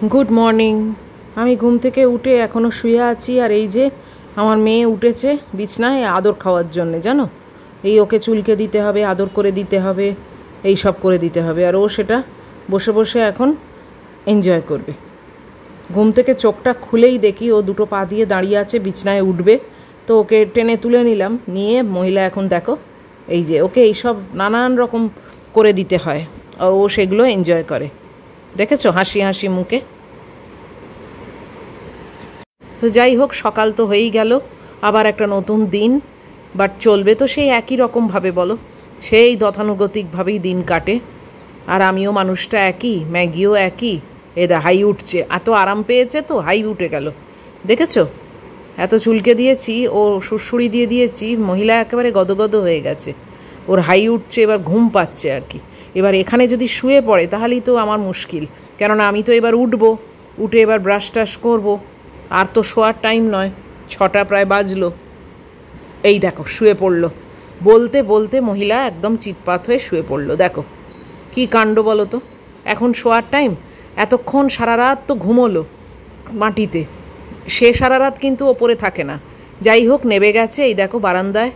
Good morning. আমি ঘুম থেকে উঠে এখনো শুয়ে আছি আর এই যে আমার মেয়ে উঠেছে বিছনায় আদর খাওয়ার জন্য, জানো, এই ওকে চুলকে দিতে হবে, আদর করে দিতে হবে, এই সব করে দিতে হবে, আর ও সেটা বসে বসে এখন এনজয় করবে। ঘুম থেকে চোখটা খুলেই দেখি ও দুটো পা দিয়ে দাঁড়িয়ে আছে, বিছনায় উঠবে, তো ওকে টেনে তুলে নিলাম, নিয়ে মহিলা এখন দেখো এই যে ওকে এইসব নানান রকম করে দিতে হয় আর ও সেগুলো এনজয় করে, দেখেছো হাসি হাসি মুখে। তো যাই হোক, সকাল তো হয়েই গেল, আবার একটা নতুন দিন, বাট চলবে তো সেই একই রকমভাবে, বলো, সেই গতানুগতিকভাবেই দিন কাটে। আর আমিও মানুষটা একই, ম্যাগিও একই, এদা হাই উঠছে, এত আরাম পেয়েছে তো হাই উঠে গেল, দেখেছো, এত চুলকে দিয়েছি, ও সুড়সুড়ি দিয়ে দিয়েছি, মহিলা একেবারে গদগদ হয়ে গেছে, ওর হাই উঠছে, এবার ঘুম পাচ্ছে আর কি। এবার এখানে যদি শুয়ে পড়ে তাহলেই তো আমার মুশকিল, কেননা আমি তো এবার উঠবো, উঠে এবার ব্রাশ টাশ করবো, আর তো শোয়ার টাইম নয়, 6টা প্রায় বাজলো। এই দেখো শুয়ে পড়লো, বলতে বলতে মহিলা একদম চিৎপাত হয়ে শুয়ে পড়লো, দেখো কি কাণ্ড বলো তো। এখন শোয়ার টাইম, এতক্ষণ সারা রাত তো ঘুমোলো মাটিতে, সে সারা রাত কিন্তু ওপরে থাকে না। যাই হোক, নেবে গেছে, এই দেখো বারান্দায়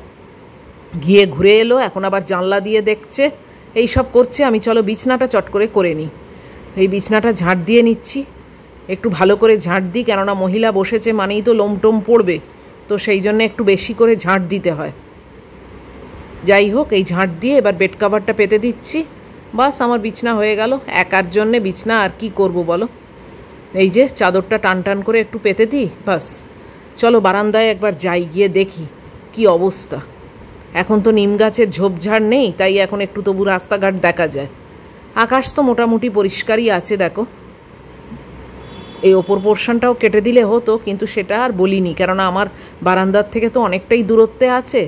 গিয়ে ঘুরে এলো, এখন আবার জানলা দিয়ে দেখছে, এই সব করছে। আমি চলো বিছনাটা চট করে নিই, এই বিছনাটা ঝাঁট দিয়ে নিচ্ছি, একটু ভালো করে ঝাঁট দিই, কেননা মহিলা বসেছে মানেই তো লোমটোম পড়বে, তো সেই জন্য একটু বেশি করে ঝাঁট দিতে হয়। যাই হোক, এই ঝাঁট দিয়ে এবার বেড কাভারটা পেতে দিচ্ছি, বাস আমার বিছনা হয়ে গেল। একার জন্যে বিছনা আর কি করব বলো, এই যে চাদরটা টান টান করে একটু পেতে দিই, বাস। চলো বারান্দায় একবার যাই, গিয়ে দেখি কি অবস্থা। এখন তো নিম গাছের ঝোপঝাড় নেই, তাই এখন একটু তবু রাস্তাঘাট দেখা যায়। আকাশ তো মোটামুটি পরিষ্কারই আছে, দেখো। এই ওপর পোর্শনটাও কেটে দিলে হতো, কিন্তু সেটা আর বলিনি, কেননা আমার বারান্দার থেকে তো অনেকটাই দূরত্বে আছে।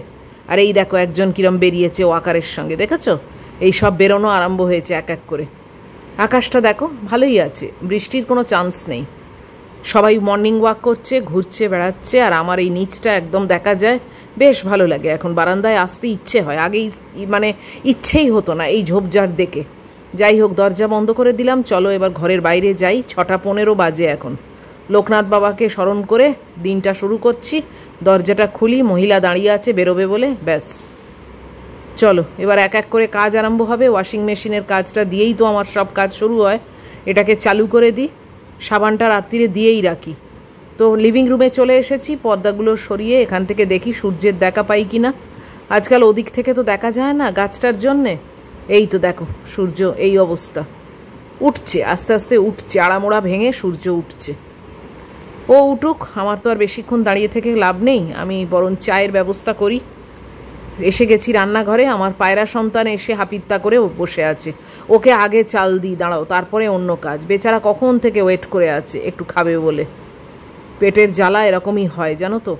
আর এই দেখো একজন কিরম বেরিয়েছে ওয়াকারের সঙ্গে, দেখেছো, এই সব বেরোনো আরম্ভ হয়েছে এক এক করে। আকাশটা দেখো ভালোই আছে, বৃষ্টির কোনো চান্স নেই। সবাই মর্নিং ওয়াক করছে, ঘুরছে, বেড়াচ্ছে, আর আমার এই নিচটা একদম দেখা যায়, বেশ ভালো লাগে। এখন বারান্দায় আসতে ইচ্ছে হয়, আগেই মানে ইচ্ছেই হতো না এই ঝোপঝাড় দেখে। যাই হোক, দরজা বন্ধ করে দিলাম, চলো এবার ঘরের বাইরে যাই। 6টা 15 বাজে এখন। লোকনাথ বাবাকে স্মরণ করে দিনটা শুরু করছি। দরজাটা খুলি, মহিলা দাঁড়িয়ে আছে বেরোবে বলে, ব্যাস। চলো এবার এক এক করে কাজ আরম্ভ হবে। ওয়াশিং মেশিনের কাজটা দিয়েই তো আমার সব কাজ শুরু হয়, এটাকে চালু করে দিই, সাবানটা রাত্রিরে দিয়েই রাখি। তো লিভিং রুমে চলে এসেছি, পর্দাগুলো সরিয়ে এখান থেকে দেখি সূর্যের দেখা পাই কি না। আজকাল ওদিক থেকে তো দেখা যায় না গাছটার জন্যে। এই তো দেখো সূর্য এই অবস্থা, উঠছে আস্তে আস্তে, উঠছে, আড়ামোড়া ভেঙে সূর্য উঠছে। ও উঠুক, আমার তো আর বেশিক্ষণ দাঁড়িয়ে থেকে লাভ নেই, আমি বরং চায়ের ব্যবস্থা করি। এসে গেছি রান্নাঘরে, আমার পায়রা সন্তান এসে হাপিত্তা করে বসে আছে, ওকে আগে চাল দিই, দাঁড়াও, তারপরে অন্য কাজ। বেচারা কখন থেকে ওয়েট করে আছে একটু খাবে বলে। পেটের জ্বালা এরকমই হয় জানো তো,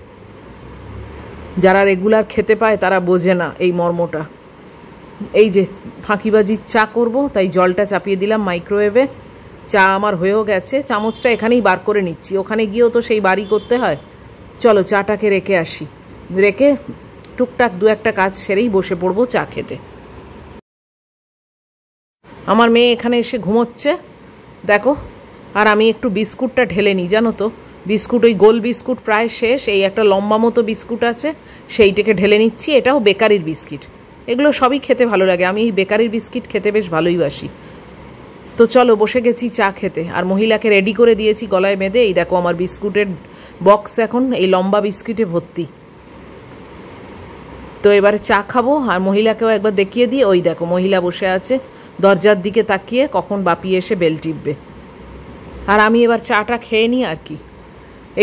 যারা রেগুলার খেতে পায় তারা বোঝে না এই মর্মটা। এই যে ফাঁকিবাজির চা করব, তাই জলটা চাপিয়ে দিলাম মাইক্রোওয়েভে। চা আমার হয়েও গেছে, চামচটা এখানেই বার করে নিচ্ছি, ওখানে গিয়েও তো সেই বাড়ি করতে হয়। চলো চাটাকে রেখে আসি, রেখে টুকটাক 2-1টা কাজ সেরেই বসে পড়বো চা খেতে। আমার মেয়ে এখানে এসে ঘুমোচ্ছে দেখো, আর আমি একটু বিস্কুটটা ঢেলে নিই, জানো তো, বিস্কুট ওই গোল বিস্কুট প্রায় শেষ, এই একটা লম্বা মতো বিস্কুট আছে, সেইটাকে ঢেলে নিচ্ছি। এটাও বেকারির বিস্কিট, এগুলো সবই খেতে ভালো লাগে, আমি এই বেকারির বিস্কিট খেতে বেশ ভালোই বাসি। তো চলো বসে গেছি চা খেতে, আর মহিলাকে রেডি করে দিয়েছি গলায় বেঁধে। এই দেখো আমার বিস্কুটের বক্স এখন এই লম্বা বিস্কিটে ভর্তি। তো এবারে চা খাবো, আর মহিলাকেও একবার দেখিয়ে দিই। ওই দেখো মহিলা বসে আছে দরজার দিকে তাকিয়ে, কখন বাপি এসে বেল টিপবে। আর আমি এবার চাটা খেয়ে নিই আর কি।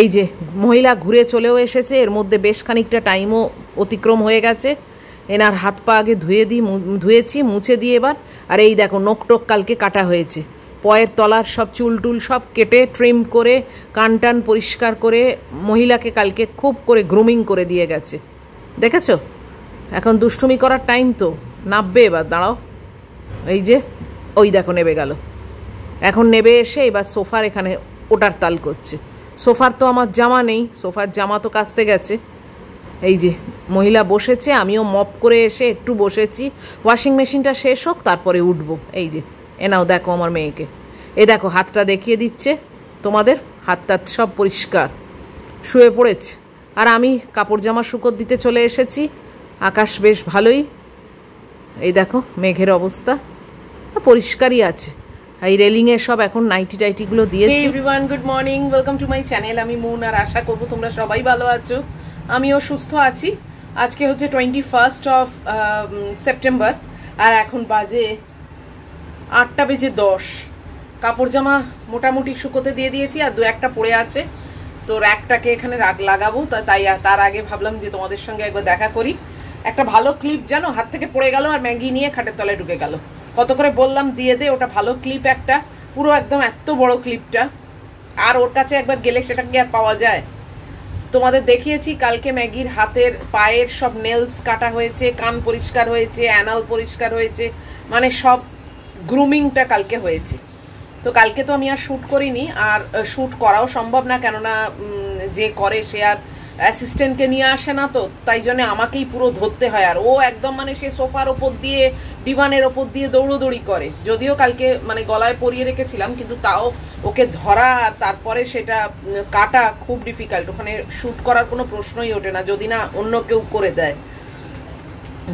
এই যে মহিলা ঘুরে চলেও এসেছে, এর মধ্যে বেশ খানিকটা টাইমও অতিক্রম হয়ে গেছে। এনার হাত পা আগে ধুয়েছি, মুছে দিয়ে এবার। আর এই দেখো নখ টোক কালকে কাটা হয়েছে, পয়ের তলার সব চুল টুল সব কেটে ট্রিম করে, কান টান পরিষ্কার করে মহিলাকে কালকে খুব করে গ্রুমিং করে দিয়ে গেছে, দেখেছো। এখন দুষ্টুমি করার টাইম তো, নাববে এবার, দাঁড়াও। এই যে ওই দেখো নেবে গেল, এখন নেবে এসে এবার সোফার এখানে ওটার তাল করছে। সোফার তো আমার জামা নেই, সোফার জামা তো কাচতে গেছে। এই যে মহিলা বসেছে, আমিও মপ করে এসে একটু বসেছি, ওয়াশিং মেশিনটা শেষ হোক তারপরে উঠবো। এই যে এনাও দেখো আমার মেয়েকে, এই দেখো হাতটা দেখিয়ে দিচ্ছে তোমাদের, হাতটা সব পরিষ্কার, শুয়ে পড়েছে। আর আমি কাপড় জামা শুকোতে দিতে চলে এসেছি। আকাশ বেশ ভালোই, এই দেখো মেঘের অবস্থা পরিষ্কারই আছে। এই রেলিংয়ে সব এখন নাইটি টাইটিগুলো দিয়েছি। Everyone, good morning, welcome to my channel. আমি মুন, আর আশা করবো তোমরা সবাই ভালো আছো। আমিও সুস্থ আছি। আজকে হচ্ছে 21 অফ সেপ্টেম্বর, আর এখন বাজে 8:10। কাপড় জামা মোটামুটি শুকোতে দিয়ে দিয়েছি, আর 2-1টা পড়ে আছে, তো র্যাকটাকে এখানে লাগাবো। তাই তার আগে ভাবলাম যে তোমাদের সঙ্গে একবার দেখা করি। একটা ভালো ক্লিপ জানো হাত থেকে পড়ে গেল, আর ম্যাগি নিয়ে খাটের তলায় ঢুকে গেল। কত করে বললাম দিয়ে দে, ওটা ভালো ক্লিপ একটা, পুরো একদম এত বড় ক্লিপটা, আর ওর কাছে একবার গেলে সেটা কি আর পাওয়া যায়? তোমাদের দেখিয়েছি কালকে ম্যাগির হাতের পায়ের সব নেলস কাটা হয়েছে, কান পরিষ্কার হয়েছে, অ্যানাল পরিষ্কার হয়েছে, মানে সব গ্রুমিংটা কালকে হয়েছে। তো কালকে তো আমি আর শ্যুট করিনি, আর শ্যুট করাও সম্ভব না, কেননা যে করে সে আর অ্যাসিস্ট্যান্টকে নিয়ে আসে না, তো তাই জন্য আমাকেই পুরো ধরতে হয়। আর ও একদম মানে সে সোফার ওপর দিয়ে, ডিভানের ওপর দিয়ে দৌড়োদৌড়ি করে। যদিও কালকে মানে গলায় পরিয়ে রেখেছিলাম, কিন্তু তাও ওকে ধরা আর তারপরে সেটা কাটা খুব ডিফিকাল্ট। ওখানে শ্যুট করার কোনো প্রশ্নই ওঠে না যদি না অন্য কেউ করে দেয়।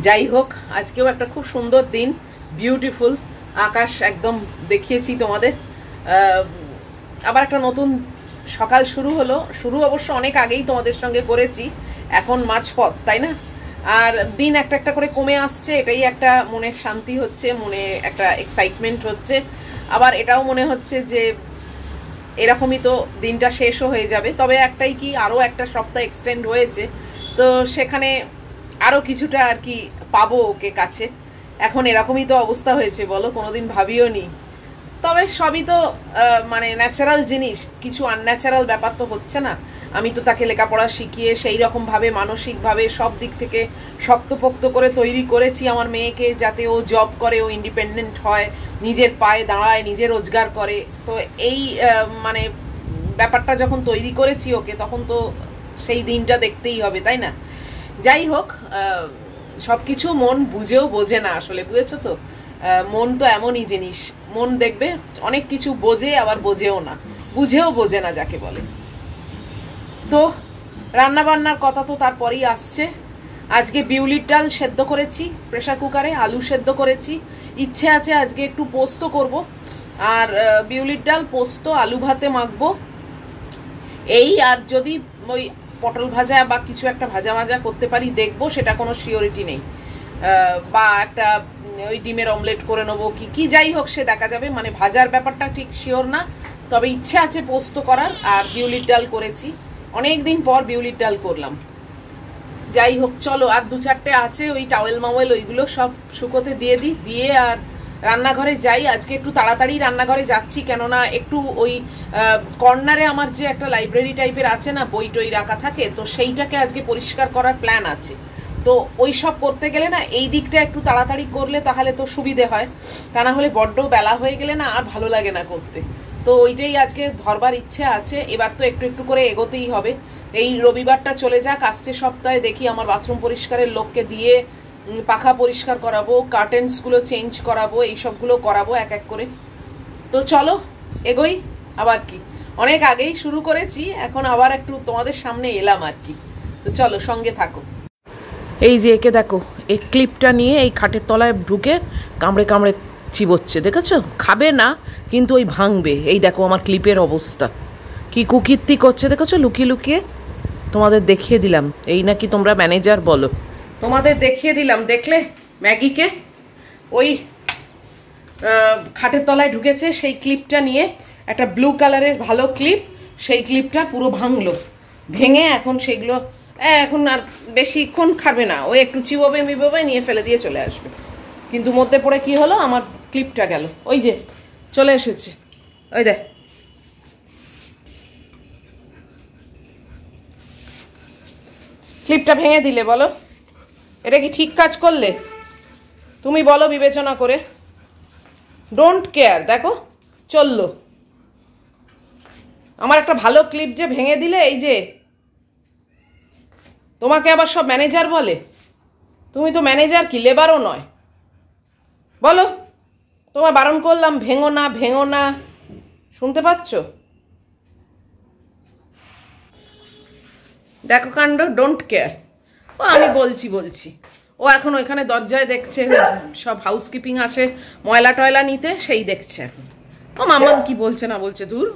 যাই হোক, আজকেও একটা খুব সুন্দর দিন, বিউটিফুল আকাশ একদম দেখিয়েছি তোমাদের। আবার একটা নতুন সকাল শুরু হলো। শুরু অবশ্য অনেক আগেই তোমাদের সঙ্গে করেছি, এখন মাঝপথ, তাই না? আর দিন একটা একটা করে কমে আসছে, এটাই একটা মনের শান্তি হচ্ছে, মনে একটা এক্সাইটমেন্ট হচ্ছে। আবার এটাও মনে হচ্ছে যে এরকমই তো দিনটা শেষও হয়ে যাবে। তবে একটাই কি, আরও একটা সপ্তাহ এক্সটেন্ড হয়েছে, তো সেখানে আরও কিছুটা আর কি পাবো ওকে কাছে। এখন এরকমই তো অবস্থা হয়েছে, বলো, কোনোদিন ভাবিও নি। তবে সবই তো মানে ন্যাচারাল জিনিস, কিছু আনন্যাচারাল ব্যাপার তো হচ্ছে না। আমি তো তাকে লেখাপড়া শিখিয়ে সেই রকমভাবে মানসিকভাবে সব দিক থেকে শক্তপোক্ত করে তৈরি করেছি আমার মেয়েকে, যাতে ও জব করে, ও ইন্ডিপেন্ডেন্ট হয়, নিজের পায়ে দাঁড়ায়, নিজে রোজগার করে। তো এই মানে ব্যাপারটা যখন তৈরি করেছি ওকে, তখন তো সেই দিনটা দেখতেই হবে, তাই না? যাই হোক, সব কিছু মন বুঝেও বোঝে না আসলে, বুঝেছো তো? মন তো এমনই জিনিস, মন দেখবে অনেক কিছু বোঝে, আবার বোঝেও না, বুঝেও বোঝে না যাকে বলে। তো রান্না বান্নার কথা তো তারপরেই আসছে। আজকে বিউলির ডাল সেদ্ধ করেছি প্রেসার কুকারে, আলু সেদ্ধ করেছি, ইচ্ছে আছে আজকে একটু পোস্ত করব, আর বিউলির ডাল, পোস্ত, আলু ভাতে মাখবো এই। আর যদি ওই পটল ভাজা বা কিছু একটা ভাজা ভাজা করতে পারি দেখবো, সেটা কোনো শিওরিটি নেই। বা একটা ওই ডিমের অমলেট করে নেবো, কি যাই হোক সে দেখা যাবে, মানে ভাজার ব্যাপারটা ঠিক শিওর না। তবে ইচ্ছে আছে পোস্ত করার। আর বিউলির ডাল করেছি, অনেক দিন পর বিউলির ডাল করলাম। যাই হোক, চলো, আর 2-4টে আছে ওই টাওয়েল মাওয়েল, ওইগুলো সব শুকোতে দিয়ে দিই, দিয়ে আর রান্নাঘরে যাই। আজকে একটু তাড়াতাড়ি রান্নাঘরে যাচ্ছি, কেননা একটু ওই কর্নারে আমার যে একটা লাইব্রেরি টাইপের আছে না, বই টই রাখা থাকে, তো সেইটাকে আজকে পরিষ্কার করার প্ল্যান আছে। তো ওই সব করতে গেলে না এই দিকটা একটু তাড়াতাড়ি করলে তাহলে তো সুবিধে হয়, তা না হলে বড্ড বেলা হয়ে গেলে না আর ভালো লাগে না করতে। তো ওইটাই আজকে ধরবার ইচ্ছে আছে। এবার তো একটু একটু করে এগোতেই হবে। এই রবিবারটা চলে যাক, আসছে সপ্তাহে দেখি আমার বাথরুম পরিষ্কারের লোককে দিয়ে পাখা পরিষ্কার করাবো, কার্টেন্সগুলো চেঞ্জ করাবো, এইসবগুলো করাবো এক এক করে। তো চলো এগোই। আবার কি, অনেক আগেই শুরু করেছি, এখন আবার একটু তোমাদের সামনে এলাম আর কি। তো চলো সঙ্গে থাকো। এই যে একে দেখো, এই ক্লিপটা নিয়ে এই খাটের তলায় ঢুকে কামড়ে কামড়ে চিবোচ্ছে, দেখেছো? খাবে না কিন্তু ওই ভাঙবে। এই দেখো আমার ক্লিপের অবস্থা, কি কুকীর্তি করছে দেখেছো, লুকিয়ে লুকিয়ে। তোমাদের দেখিয়ে দিলাম, এই নাকি তোমরা ম্যানেজার বলো। তোমাদের দেখিয়ে দিলাম, দেখলে ম্যাগিকে ওই খাটের তলায় ঢুকেছে সেই ক্লিপটা নিয়ে, একটা ব্লু কালারের ভালো ক্লিপ, সেই ক্লিপটা পুরো ভাঙলো, ভেঙে এখন সেগুলো এখন আর বেশিক্ষণ খাবে না, ওই একটু চিবোবে মিবোবে, নিয়ে ফেলে দিয়ে চলে আসবে। কিন্তু মধ্যে পড়ে কি হলো, আমার ক্লিপটা গেল, ওই যে চলে এসেছে, ওই দেখ। ক্লিপটা ভেঙে দিলে, বলো এটা কি ঠিক কাজ করলে? তুমি বলো বিবেচনা করে। ডোন্ট কেয়ার, দেখো চললো। আমার একটা ভালো ক্লিপ যে ভেঙে দিলে, এই যে তোমাকে আবার সব ম্যানেজার বলে। তুমি তো ম্যানেজার কি, লেবারও নয়। বলো, তোমায় বারণ করলাম ভেঙো না ভেঙো না, শুনতে পাচ্ছ? দেখো কাণ্ড, ডোন্ট কেয়ার। ও আমি বলছি ও এখন ওইখানে দরজায় দেখছে সব হাউসকিপিং আসে ময়লা টয়লা নিতে, সেই দেখছে এখন। ও মামা কি বলছে না বলছে দূর।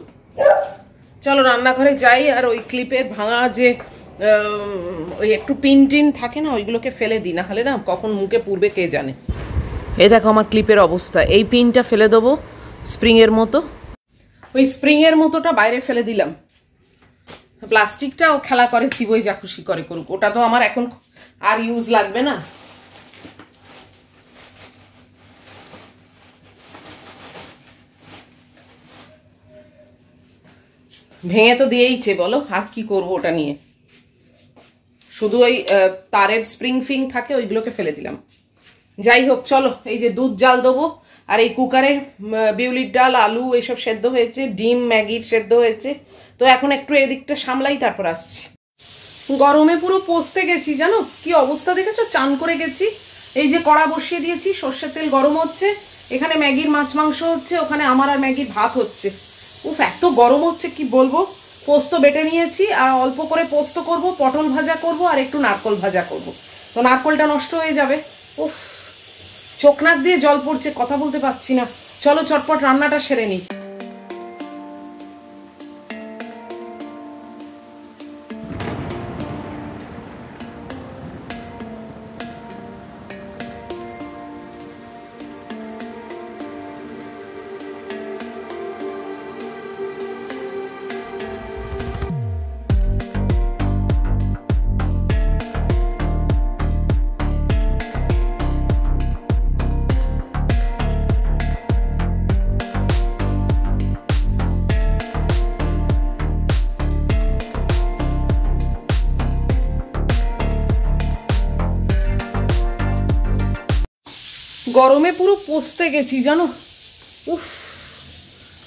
চলো রান্নাঘরে যাই, আর ওই ক্লিপের ভাঙা যে ওই একটু পিন টিন থাকে না, ওইগুলোকে ফেলে দিই, না হলে না কখন মুখে পুড়বে কে জানে। এই দেখো আমার ক্লিপের অবস্থা, এই পিনটা ফেলে দেবো স্প্রিংয়ের মতো, ওই স্প্রিংয়ের মতোটা বাইরে ফেলে দিলাম। প্লাস্টিকটাও খেলা করে, চিবই যা খুশি করে করুক, ওটা তো আমার এখন আর ইউজ লাগবে না। ভেঙে তো দিয়েইছে, বলো আর কি করবো ওটা নিয়ে। শুধু ওই তারের স্প্রিং ফিং থাকে, ওইগুলোকে ফেলে দিলাম। যাই হোক চলো, এই যে দুধ জাল দেবো, আর এই কুকারে বিউলির ডাল, আলু এইসব সেদ্ধ হয়েছে, ডিম ম্যাগির সেদ্ধ হয়েছে। তো এখন একটু এদিকটা সামলাই, তারপর আসছি। গরমে পুরো পচতে গেছি, জানো কি অবস্থা দেখেছো? চান করে গেছি। এই যে কড়া বসিয়ে দিয়েছি, সর্ষের তেল গরম হচ্ছে, এখানে ম্যাগির মাছ মাংস হচ্ছে, ওখানে আমার আর ম্যাগির ভাত হচ্ছে। উফ, এত গরম হচ্ছে কি বলবো। পোস্ত বেটে নিয়েছি, আর অল্প করে পোস্ত করব, পটল ভাজা করব, আর একটু নারকোল ভাজা করব। তো নারকোলটা নষ্ট হয়ে যাবে। উফ, চোখ নাক দিয়ে জল পড়ছে, কথা বলতে পারছি না। চলো চটপট রান্নাটা সেরে নিই। গরমে পুরো পচতে গেছি জানো। উফ,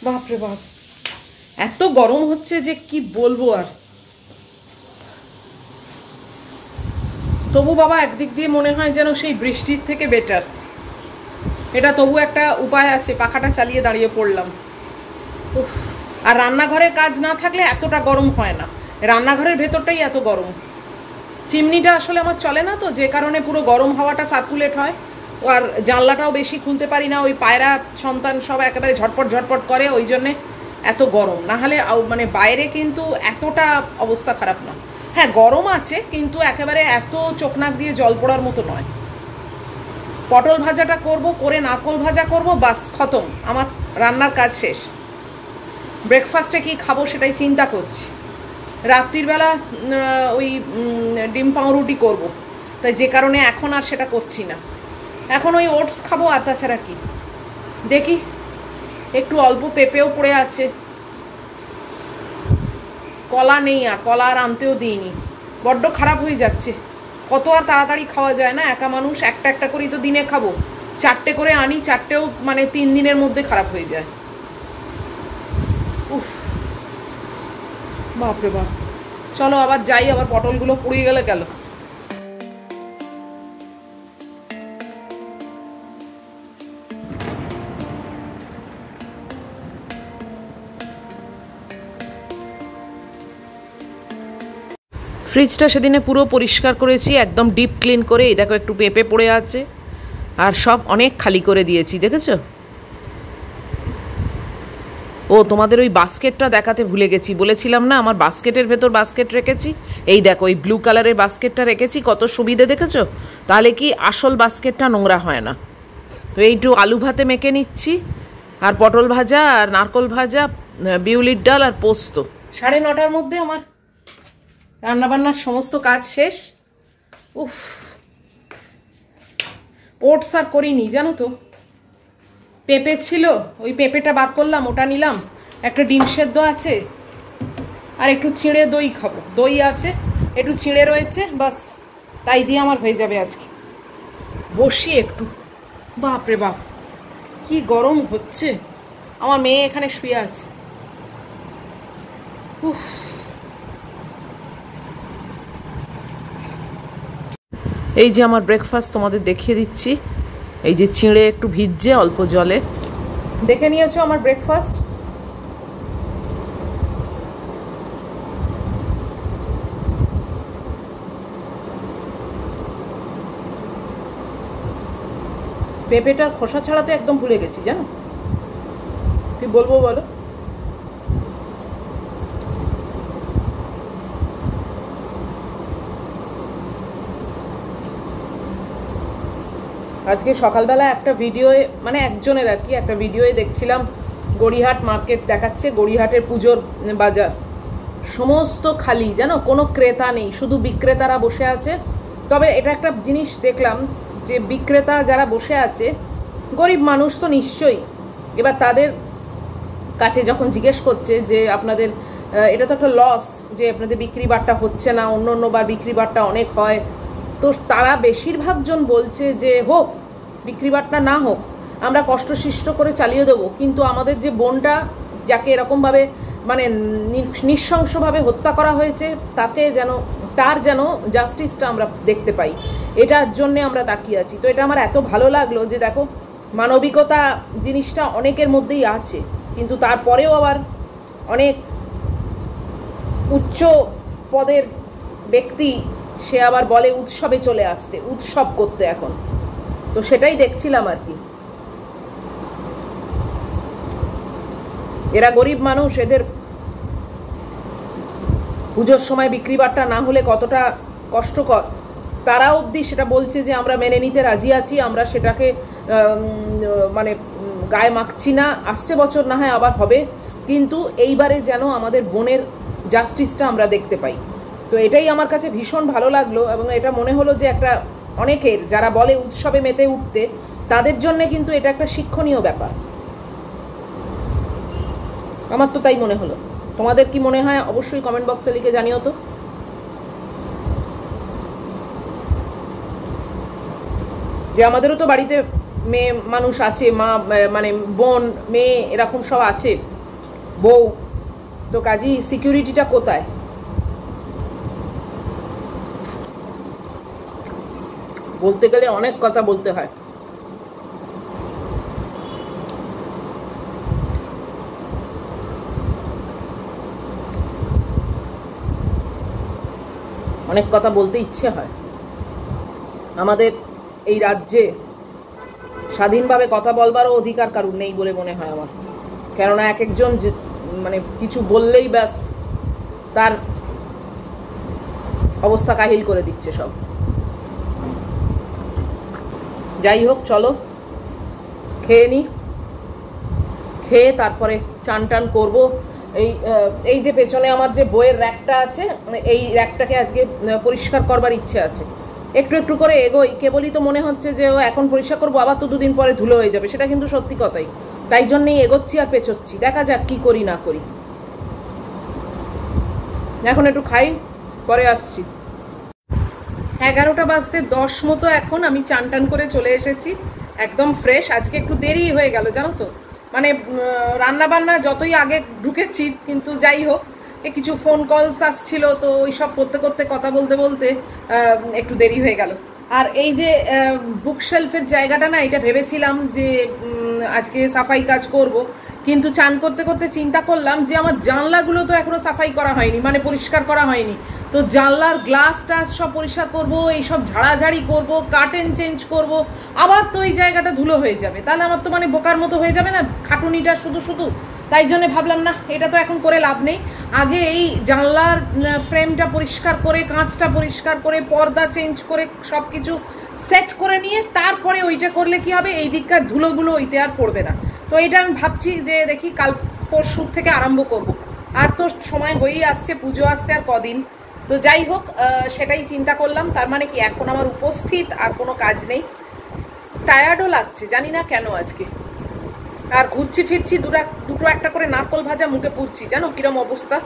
বাপরে বাপ, এত গরম হচ্ছে যে কি বলবো আর। তবু বাবা একদিক দিয়ে মনে হয় যেন সেই বৃষ্টির থেকে বেটার। এটা তবু একটা উপায় আছে, পাখাটা চালিয়ে দাঁড়িয়ে পড়লাম। উফ, আর রান্নাঘরের কাজ না থাকলে এতটা গরম হয় না, রান্নাঘরের ভেতরটাই এত গরম। চিমনিটা আসলে আমার চলে না, তো যে কারণে পুরো গরম হাওয়াটা সার্কুলেট হয়। আর জানলাটাও বেশি খুলতে পারি না, ওই পায়রা সন্তান সব একেবারে ঝটপট ঝটপট করে, ওই জন্যে এত গরম। না হলে মানে বাইরে কিন্তু এতটা অবস্থা খারাপ না। হ্যাঁ গরম আছে, কিন্তু একেবারে এত চোখ নাক দিয়ে জল পড়ার মতো নয়। পটল ভাজাটা করব, করে নারকোল ভাজা করব, বাস খতম, আমার রান্নার কাজ শেষ। ব্রেকফাস্টে কি খাবো সেটাই চিন্তা করছি। রাত্রির বেলা ওই ডিম পাউরুটি করব, তাই যে কারণে এখন আর সেটা করছি না। এখন ওই ওটস খাবো, আর তাছাড়া কি দেখি। একটু অল্প পেঁপেও পড়ে আছে, কলা নেই, আর কলা আর আনতেও দিইনি। বড্ড খারাপ হয়ে যাচ্ছে, কত আর তাড়াতাড়ি খাওয়া যায় না, একা মানুষ, একটা একটা করেই তো দিনে খাবো। 4টে করে আনি, 4টেও মানে 3 দিনের মধ্যে খারাপ হয়ে যায়। উফ, বাপরে বাপ। চলো আবার যাই, আবার পটলগুলো পুড়িয়ে গেলে গেল। ফ্রিজটা সেদিনে পুরো পরিষ্কার করেছি, একদম ডিপ ক্লিন করে। এই দেখো একটু পেঁপে পড়ে আছে, আর সব অনেক খালি করে দিয়েছি, দেখেছো? ও তোমাদের ওই বাস্কেটটা দেখাতে ভুলে গেছি, বলেছিলাম না আমার বাস্কেটের ভেতর বাস্কেট রেখেছি। এই দেখো এই ব্লু কালারের বাস্কেটটা রেখেছি, কত সুবিধে দেখেছো? তাহলে কি আসল বাস্কেটটা নোংরা হয় না। তো এইটু আলু ভাতে মেখে নিচ্ছি, আর পটল ভাজা, আর নারকোল ভাজা, বিউলির ডাল, আর পোস্ত। 9:30টার মধ্যে আমার রান্নাবান্নার সমস্ত কাজ শেষ। উফ, ওটস আর করিনি জানো তো। পেঁপে ছিল, ওই পেঁপেটা বার করলাম, ওটা নিলাম। একটা ডিম সেদ্ধ আছে, আর একটু চিঁড়ে দই খাবো, দই আছে, একটু চিঁড়ে রয়েছে, বাস তাই দিয়ে আমার হয়ে যাবে আজকে। বসি একটু, বাপরে বাপ কি গরম হচ্ছে। আমার মেয়ে এখানে শুয়ে আছে। উফ, এই যে আমার ব্রেকফাস্ট তোমাদের দেখিয়ে দিচ্ছি। এই যে চিঁড়ে একটু ভিজছে অল্প জলে, দেখে নিয়েছো আমার ব্রেকফাস্ট। পেঁপেটার খোসা ছাড়াতে একদম ভুলে গেছি, জানো কি বলবো বলো। আজকে সকালবেলা একটা ভিডিওয়ে, মানে একজনের আর কি, একটা ভিডিওয়ে দেখছিলাম গড়িয়াহাট মার্কেট দেখাচ্ছে, গড়িয়াহাটের পুজোর বাজার সমস্ত খালি, জানো কোনো ক্রেতা নেই, শুধু বিক্রেতারা বসে আছে। তবে এটা একটা জিনিস দেখলাম যে বিক্রেতা যারা বসে আছে গরিব মানুষ তো নিশ্চয়ই, এবার তাদের কাছে যখন জিজ্ঞেস করছে যে আপনাদের এটা তো একটা লস যে আপনাদের বিক্রি বাট্টা হচ্ছে না, অন্য অন্যবার বিক্রি বাট্টা অনেক হয়, তো তারা বেশিরভাগজন বলছে যে হোক বিক্রি বাট্টা না হোক, আমরা কষ্টসিষ্ট করে চালিয়ে দেবো, কিন্তু আমাদের যে বোনটা যাকে এরকমভাবে মানে নৃশংসভাবে হত্যা করা হয়েছে তাকে যেন তার যেন জাস্টিসটা আমরা দেখতে পাই, এটার জন্যে আমরা তাকিয়ে আছি। তো এটা আমার এত ভালো লাগলো যে দেখো মানবিকতা জিনিসটা অনেকের মধ্যেই আছে, কিন্তু তারপরেও আবার অনেক উচ্চ পদের ব্যক্তি সে আবার বলে উৎসবে চলে আসতে, উৎসব করতে এখন। তো সেটাই দেখছিলাম আর কি। এরা গরিব মানুষ, এদের পুজোর সময় বিক্রি বাট্টা না হলে কতটা কষ্টকর, তারা অবধি সেটা বলছে যে আমরা মেনে নিতে রাজি আছি, আমরা সেটাকে মানে গায়ে মাখছি না, আসছে বছর না হয় আবার হবে, কিন্তু এইবারে যেন আমাদের বোনের জাস্টিসটা আমরা দেখতে পাই। তো এটাই আমার কাছে ভীষণ ভালো লাগলো, এবং এটা মনে হলো যে একটা অনেকের যারা বলে উৎসবে মেতে উঠতে, তাদের জন্য কিন্তু এটা একটা শিক্ষণীয় ব্যাপার, আমার তো তাই মনে হলো। তোমাদের কি মনে হয় অবশ্যই কমেন্ট বক্সে লিখে জানিও তো। যে আমাদেরও তো বাড়িতে মেয়ে মানুষ আছে, মা মানে বোন মেয়ে এরকম সব আছে, বউ, তো কাজী সিকিউরিটিটা কোথায়? বলতে গেলে অনেক কথা বলতে হয়। অনেক কথা বলতে ইচ্ছে হয়। আমাদের এই রাজ্যে স্বাধীনভাবে কথা বলবারও অধিকার কারুর নেই বলে মনে হয় আমার, কেননা এক একজন মানে কিছু বললেই ব্যাস তার অবস্থা কাহিল করে দিচ্ছে সব। যাই হোক, চলো খেয়ে নি, খেয়ে তারপরে চান টান করবো। এই যে পেছনে আমার যে বইয়ের র্যাকটা আছে, এই র্যাকটাকে আজকে পরিষ্কার করবার ইচ্ছে আছে। একটু একটু করে এগোই, কেবলই তো মনে হচ্ছে যে ও এখন পরিষ্কার করবো, আবার তো দুদিন পরে ধুলো হয়ে যাবে, সেটা কিন্তু সত্যি কথাই। তাই জন্যই এগোচ্ছি আর পেছোচ্ছি, দেখা যাক কি করি না করি। এখন একটু খাই, পরে আসছি। 11টা বাজতে 10 মতো এখন আমি চান টান করে চলে এসেছি, একদম ফ্রেশ। আজকে একটু দেরি হয়ে গেল জানো তো, মানে রান্না বান্না যতই আগে ঢুকেছি, কিন্তু যাই হোক কিছু ফোন কলস আসছিল, তো ওই সব করতে করতে কথা বলতে বলতে একটু দেরি হয়ে গেল। আর এই যে বুকশেলফের জায়গাটা না, এটা ভেবেছিলাম যে আজকে সাফাই কাজ করব, কিন্তু চান করতে করতে চিন্তা করলাম যে আমার জানলাগুলো তো এখনো সাফাই করা হয়নি, মানে পরিষ্কার করা হয়নি, তো জানলার গ্লাস টাস সব পরিষ্কার করব, এইসব ঝাড়াঝাড়ি করব, কার্টেন চেঞ্জ করব, আবার তো এই জায়গাটা ধুলো হয়ে যাবে, তাহলে আমার তো মানে বোকার মতো হয়ে যাবে না খাটুনিটা শুধু শুধু। তাই জন্য ভাবলাম না, এটা তো এখন করে লাভ নেই, আগে এই জানলার ফ্রেমটা পরিষ্কার করে, কাঁচটা পরিষ্কার করে, পর্দা চেঞ্জ করে, সব কিছু সেট করে নিয়ে তারপরে ওইটা করলে কি হবে, এই দিককার ধুলোগুলো ওইতে আর পড়বে না। তো এটা আমি ভাবছি যে দেখি কাল পরশু থেকে আরম্ভ করব, আর তো সময় হয়েই আসছে, পুজো আসতে আর কদিন। তো যাই হোক, সেটাই চিন্তা করলাম। তার মানে কি এখন আমার উপস্থিত আর কোনো কাজ নেই, টায়ার্ডও লাগছে জানি না কেন আজকে, আর ঘুরছি ফিরছি, দুটো একটা করে নারকোল ভাজা মুখে পুড়ছি, জানো কিরম অবস্থা।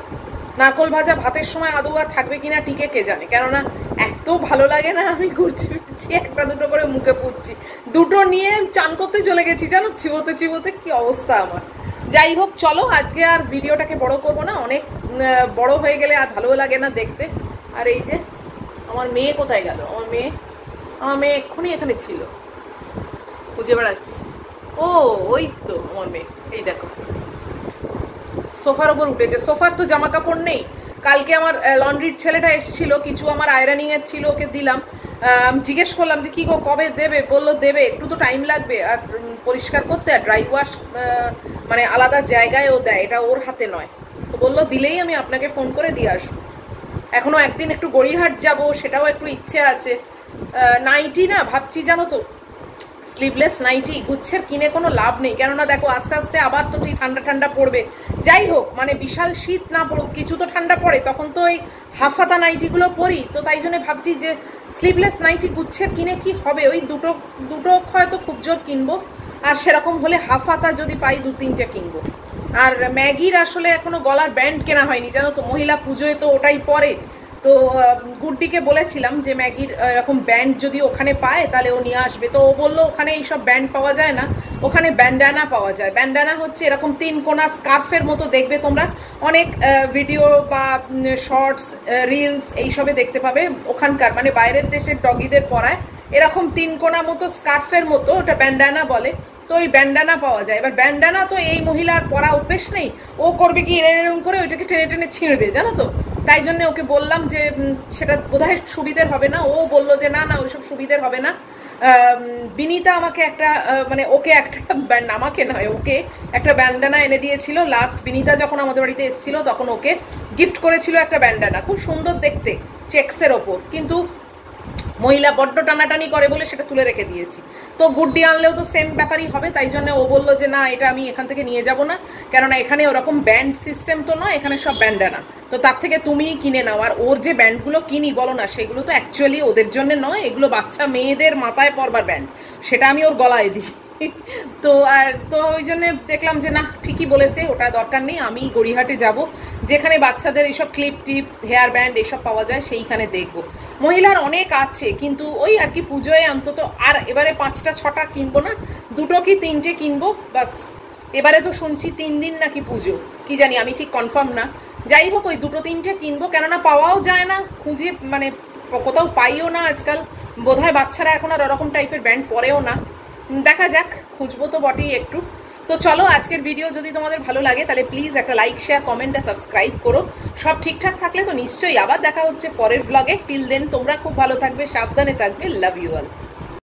নারকোল ভাজা ভাতের সময় আদৌ আর থাকবে কিনা টিকে কে জানে, কেননা এত ভালো লাগে না, আমি ঘুরছি ফিরছি একটা দুটো করে মুখে পুড়ছি, দুটো নিয়ে চান করতে চলে গেছি জানো, চিবোতে চিবোতে কি অবস্থা আমার। যাই হোক, চলো আজকে আর ভিডিওটাকে বড় করব না, অনেক বড় হয়ে গেলে আর ভালো লাগে না দেখতে। আর এই যে আমার মেয়ে কোথায় গেল, আমার মেয়ে এক্ষুনি এখানে ছিল, খুঁজে বেড়াচ্ছি। ও ওই তো আমার মেয়ে, এই দেখো সোফার ওপর উঠেছে। সোফার তো জামা কাপড় নেই, কালকে আমার লন্ড্রির ছেলেটা এসেছিল, কিছু আমার আয়রনিং এর ছিল, ওকে দিলাম, জিজ্ঞেস করলাম যে কি গো কবে দেবে, বললো দেবে, একটু তো টাইম লাগবে আর পরিষ্কার করতে, আর ড্রাই ওয়াশ মানে আলাদা জায়গায় ও দেয়, এটা ওর হাতে নয়। তো বললো দিলেই আমি আপনাকে ফোন করে দিয়ে আসবো। এখনো একদিন একটু গড়িয়াহাট যাব, সেটাও একটু ইচ্ছে আছে। নাইটি না ভাবছি জানো তো, স্লিভলেস নাইটি গুচ্ছের কিনে কোনো লাভ নেই, কেননা দেখো আস্তে আস্তে আবার তো ঠান্ডা ঠান্ডা পড়বে। যাই হোক, মানে বিশাল শীত না পড়ুক, কিছু তো ঠান্ডা পড়ে, তখন তো ওই হাফ হাতা নাইটিগুলো পরি। তো তাই জন্য ভাবছি যে স্লিভলেস নাইটি গুচ্ছের কিনে কি হবে, ওই দুটো হয়তো খুব জোর কিনবো, আর সেরকম হলে হাফ হাতা যদি পাই 2-3টে কিনবো। আর ম্যাগির আসলে এখনো গলার ব্যান্ড কেনা হয়নি জানো তো, মহিলা পুজোয় তো ওটাই পরে। তো গুড্ডিকে বলেছিলাম যে ম্যাগির এরকম ব্যান্ড যদি ওখানে পায় তাহলে ও নিয়ে আসবে। তো ও বললো ওখানে এইসব ব্যান্ড পাওয়া যায় না, ওখানে ব্যান্ডানা পাওয়া যায়। ব্যান্ডানা হচ্ছে এরকম 3 কোনা স্কার্ফের মতো, দেখবে তোমরা অনেক ভিডিও বা শর্টস রিলস এইসবে দেখতে পাবে ওখানকার, মানে বাইরের দেশের ডগিদের পরায় এরকম 3 কোনা মতো স্কার্ফের মতো, ওটা ব্যান্ডানা বলে। তো ওই ব্যান্ডানা পাওয়া যায়। এবার ব্যান্ডানা তো এই মহিলার পরা অভ্যেস নেই, ও করবে কি এরকম করে ওইটাকে টেনে টেনে ছিঁড়বে জানো তো। তাই জন্য ওকে বললাম যে সেটা বোধহয় সুবিধের হবে না। ও বললো যে না না ওইসব সুবিধের হবে না। বিনীতা আমাকে একটা মানে ওকে একটা আমাকে নয়, ওকে একটা ব্যান্ডানা এনে দিয়েছিল লাস্ট। বিনীতা যখন আমাদের বাড়িতে এসেছিল তখন ওকে গিফট করেছিল একটা ব্যান্ডানা, খুব সুন্দর দেখতে, চেক্সের ওপর। কিন্তু মহিলা বড্ড টানাটানি করে বলে সেটা তুলে রেখে দিয়েছি। তো গুড্ডি আনলেও তো সেম ব্যাপারই হবে, তাই জন্য ও বললো যে না এটা আমি এখান থেকে নিয়ে যাব না, কেননা এখানে ওরকম ব্যান্ড সিস্টেম তো নয়, এখানে সব ব্যান্ডানা। তো তার থেকে তুমিই কিনে নাও। আর ওর যে ব্যান্ডগুলো কিনি বলো না, সেগুলো তো অ্যাকচুয়ালি ওদের জন্য নয়, এগুলো বাচ্চা মেয়েদের মাথায় পরবার ব্যান্ড, সেটা আমি ওর গলায় দিই। তো আর তো ওই জন্য দেখলাম যে না ঠিকই বলেছে, ওটা দরকার নেই, আমি গড়িয়াহাটে যাব, যেখানে বাচ্চাদের এইসব ক্লিপ টিপ হেয়ার ব্যান্ড এইসব পাওয়া যায় সেইখানে দেখব। মহিলার অনেক আছে, কিন্তু ওই আর কি পুজোয় অন্তত, আর এবারে 5টা-6টা কিনবো না, 2 কি 3টে কিনবো বাস। এবারে তো শুনছি 3 দিন নাকি পুজো, কি জানি, আমি ঠিক কনফার্ম না। যাই হোক ওই 2-3টে কিনবো, কেননা পাওয়াও যায় না, খুঁজে মানে কোথাও পাইও না আজকাল। বোধহয় বাচ্চারা এখন আর ওরকম টাইপের ব্যান্ড পরেও না, দেখা যাক, খুঁজবো তো বটেই একটু। তো চলো আজকের ভিডিও যদি তোমাদের ভালো লাগে তাহলে প্লিজ একটা লাইক, শেয়ার, কমেন্ট আর সাবস্ক্রাইব করো। সব ঠিকঠাক থাকলে তো নিশ্চয়ই আবার দেখা হচ্ছে পরের ব্লগে। টিল দেন তোমরা খুব ভালো থাকবে, সাবধানে থাকবে, লাভ ইউ অল।